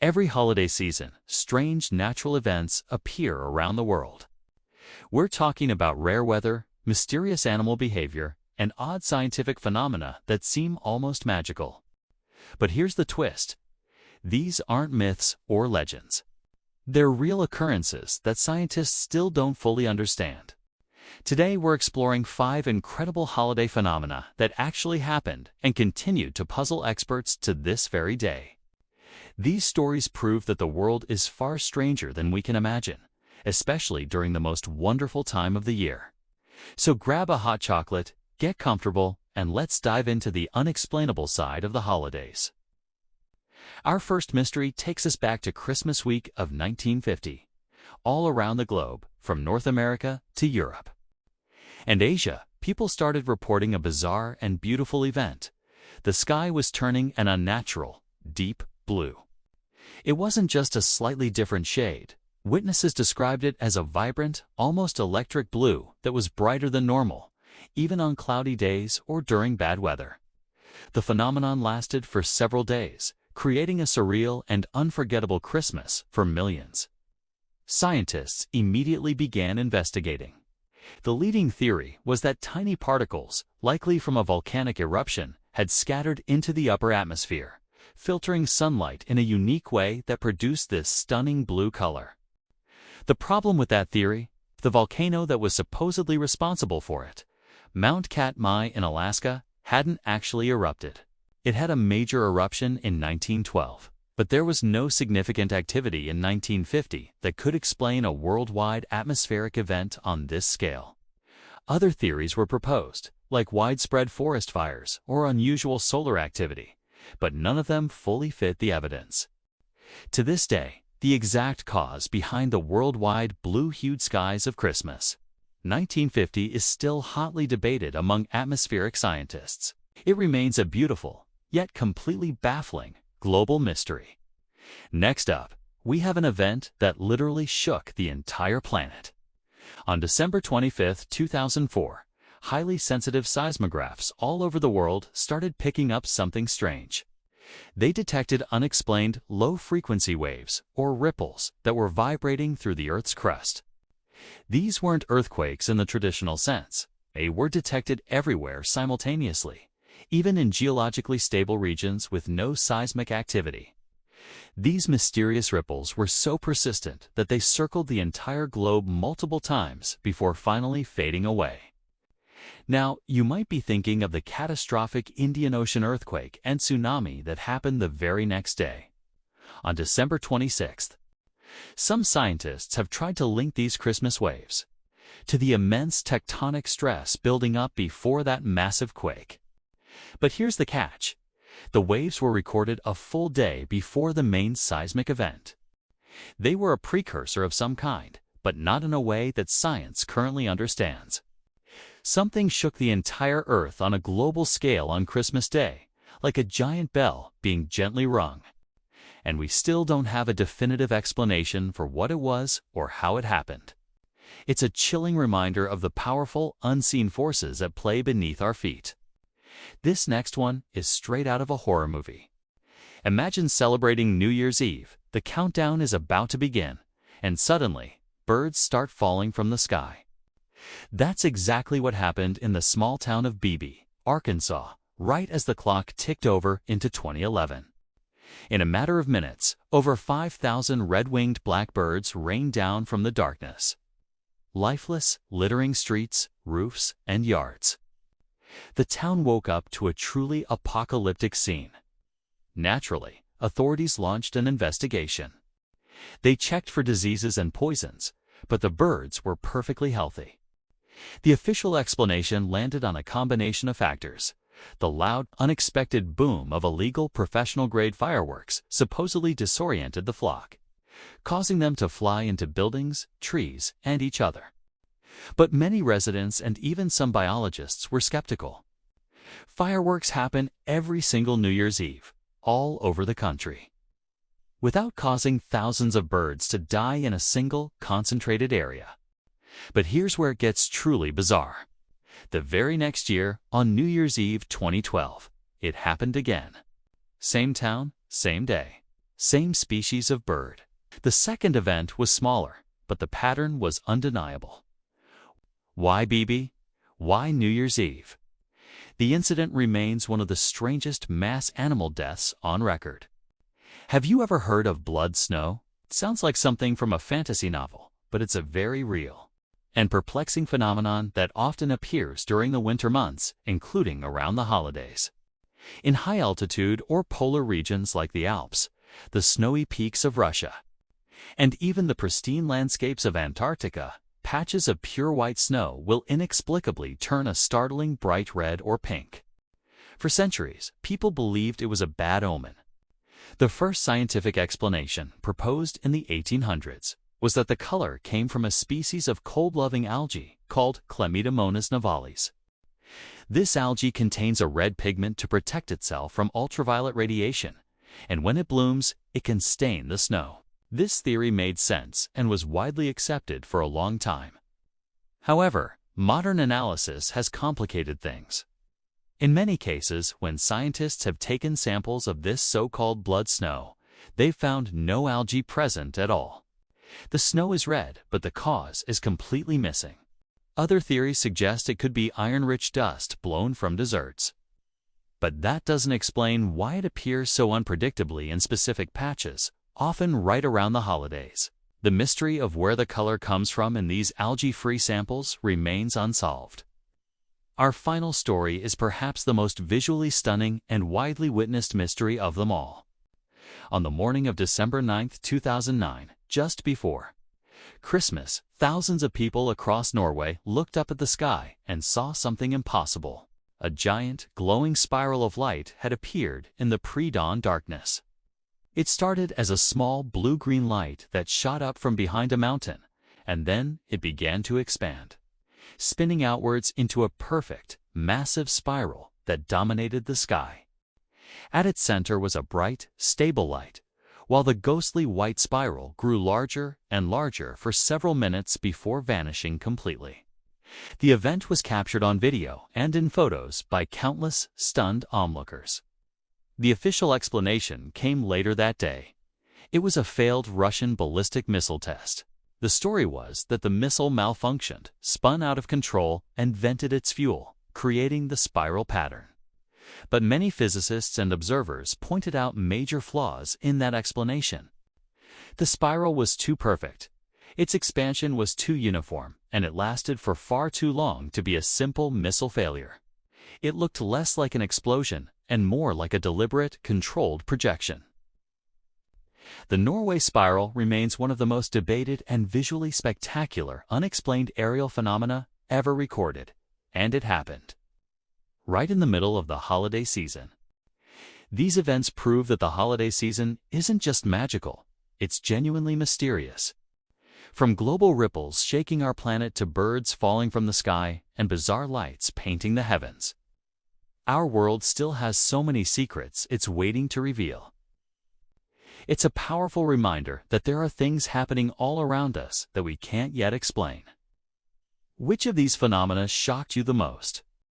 Every holiday season, strange natural events appear around the world. We're talking about rare weather, mysterious animal behavior, and odd scientific phenomena that seem almost magical. But here's the twist. These aren't myths or legends. They're real occurrences that scientists still don't fully understand. Today we're exploring 5 incredible holiday phenomena that actually happened and continue to puzzle experts to this very day. These stories prove that the world is far stranger than we can imagine, especially during the most wonderful time of the year. So grab a hot chocolate, get comfortable, and let's dive into the unexplainable side of the holidays. Our first mystery takes us back to Christmas week of 1950, all around the globe, from North America to Europe. And Asia, people started reporting a bizarre and beautiful event. The sky was turning an unnatural, deep blue. It wasn't just a slightly different shade. Witnesses described it as a vibrant, almost electric blue that was brighter than normal, even on cloudy days or during bad weather. The phenomenon lasted for several days, creating a surreal and unforgettable Christmas for millions. Scientists immediately began investigating. The leading theory was that tiny particles, likely from a volcanic eruption, had scattered into the upper atmosphere, filtering sunlight in a unique way that produced this stunning blue color. The problem with that theory, the volcano that was supposedly responsible for it, Mount Katmai in Alaska, hadn't actually erupted. It had a major eruption in 1912, but there was no significant activity in 1950 that could explain a worldwide atmospheric event on this scale. Other theories were proposed, like widespread forest fires or unusual solar activity, but none of them fully fit the evidence. To this day, the exact cause behind the worldwide blue-hued skies of Christmas, 1950, is still hotly debated among atmospheric scientists. It remains a beautiful, yet completely baffling, global mystery. Next up, we have an event that literally shook the entire planet. On December 25, 2004, highly sensitive seismographs all over the world started picking up something strange. They detected unexplained low-frequency waves, or ripples, that were vibrating through the Earth's crust. These weren't earthquakes in the traditional sense. They were detected everywhere simultaneously, even in geologically stable regions with no seismic activity. These mysterious ripples were so persistent that they circled the entire globe multiple times before finally fading away. Now, you might be thinking of the catastrophic Indian Ocean earthquake and tsunami that happened the very next day, on December 26th. Some scientists have tried to link these Christmas waves to the immense tectonic stress building up before that massive quake. But here's the catch. The waves were recorded a full day before the main seismic event. They were a precursor of some kind, but not in a way that science currently understands. Something shook the entire Earth on a global scale on Christmas Day, like a giant bell being gently rung. And we still don't have a definitive explanation for what it was or how it happened. It's a chilling reminder of the powerful, unseen forces at play beneath our feet. This next one is straight out of a horror movie. Imagine celebrating New Year's Eve. The countdown is about to begin, and suddenly, birds start falling from the sky. That's exactly what happened in the small town of Beebe, Arkansas, right as the clock ticked over into 2011. In a matter of minutes, over 5,000 red-winged blackbirds rained down from the darkness, lifeless, littering streets, roofs, and yards. The town woke up to a truly apocalyptic scene. Naturally, authorities launched an investigation. They checked for diseases and poisons, but the birds were perfectly healthy. The official explanation landed on a combination of factors. The loud, unexpected boom of illegal professional-grade fireworks supposedly disoriented the flock, causing them to fly into buildings, trees, and each other. But many residents and even some biologists were skeptical. Fireworks happen every single New Year's Eve, all over the country, without causing thousands of birds to die in a single, concentrated area. But here's where it gets truly bizarre. The very next year, on New Year's Eve 2012, it happened again. Same town, same day. same species of bird. The second event was smaller, but the pattern was undeniable. Why BB? Why New Year's Eve? The incident remains one of the strangest mass animal deaths on record. Have you ever heard of blood snow? It sounds like something from a fantasy novel, but it's a very real and perplexing phenomenon that often appears during the winter months, including around the holidays. In high altitude or polar regions like the Alps, the snowy peaks of Russia, and even the pristine landscapes of Antarctica, patches of pure white snow will inexplicably turn a startling bright red or pink. For centuries, people believed it was a bad omen. The first scientific explanation, proposed in the 1800s, was that the color came from a species of cold-loving algae called Chlamydomonas nivalis. This algae contains a red pigment to protect itself from ultraviolet radiation, and when it blooms, it can stain the snow. This theory made sense and was widely accepted for a long time. However, modern analysis has complicated things. In many cases, when scientists have taken samples of this so-called blood snow, they've found no algae present at all. The snow is red, but the cause is completely missing. Other theories suggest it could be iron-rich dust blown from deserts. But that doesn't explain why it appears so unpredictably in specific patches, often right around the holidays. The mystery of where the color comes from in these algae-free samples remains unsolved. Our final story is perhaps the most visually stunning and widely witnessed mystery of them all. On the morning of December 9, 2009, just before Christmas, thousands of people across Norway looked up at the sky and saw something impossible. A giant, glowing spiral of light had appeared in the pre-dawn darkness. It started as a small blue-green light that shot up from behind a mountain, and then it began to expand, spinning outwards into a perfect, massive spiral that dominated the sky. At its center was a bright, stable light, while the ghostly white spiral grew larger and larger for several minutes before vanishing completely. The event was captured on video and in photos by countless stunned onlookers. The official explanation came later that day. It was a failed Russian ballistic missile test. The story was that the missile malfunctioned, spun out of control, and vented its fuel, creating the spiral pattern. But many physicists and observers pointed out major flaws in that explanation. The spiral was too perfect. Its expansion was too uniform, and it lasted for far too long to be a simple missile failure. It looked less like an explosion and more like a deliberate, controlled projection. The Norway spiral remains one of the most debated and visually spectacular unexplained aerial phenomena ever recorded, and it happened right in the middle of the holiday season. These events prove that the holiday season isn't just magical, it's genuinely mysterious. From global ripples shaking our planet to birds falling from the sky and bizarre lights painting the heavens, our world still has so many secrets it's waiting to reveal. It's a powerful reminder that there are things happening all around us that we can't yet explain. Which of these phenomena shocked you the most?